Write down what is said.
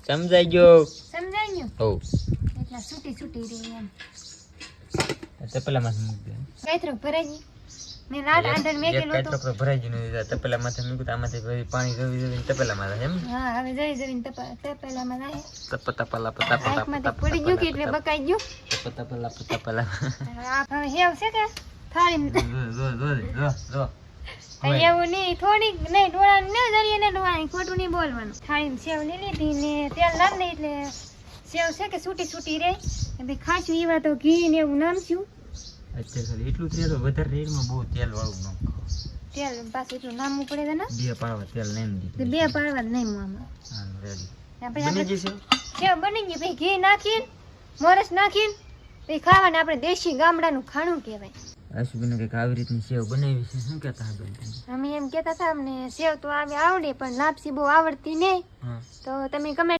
સમજાઈ ગયો. હો એટલા છૂટી રહી એમ તપેલામાં મૂકી દે. કાઈત્રો ભરાઈ મેં રાત આંધણ મેકેલો તો કાઈત્રો ભરાઈ ગયું ને તપેલામાં મૂકી આમાંથી પછી પાણી ગવી ગવીને તપેલામાં રહે એમ. હા હવે જઈને તપેલામાં રહે તપેલા આંખમાંથી પડી ગયું કે એટલે બકાઈ ગયું તપેલા આ હવે હેવ છે કે થાળી જો એવું નહીં થોડીક નહીં ડોળાને ન જરીએ ને ડોળાની ખોટું નહીં બોલવાનું થાળીમાં સેવ લઈ લીધી ને તેલ નાખ દે એટલે સેવ છે કે છૂટી રહે ભાઈ ખાસું એવા તો ઘી ને એવું નામશું અત્યારે એટલું તેલ વધારે રેડમાં બહુ તેલ વાળું ન તેલ પાછું એટલું નામવું પડે છે ને બે પાડવા તેલ નહીં દીધું બે પાડવા જ નહીં આમાં હા રેડી આપણે બની ગઈ છે સેવ બની ગઈ ભાઈ ઘી નાખીને મોરસ નાખીને ભાઈ ખાવાને આપણે દેશી ગામડાનું ખાણું કહેવાય. આશુબેન કઈક આવી રીતની સેવ બનાવી છે શું કહેતા હતા અમે એમ કહેતા હતા અમને સેવ તો આવડે પણ લાપસી બહુ આવડતી નહીં તો તમે કમેન્ટ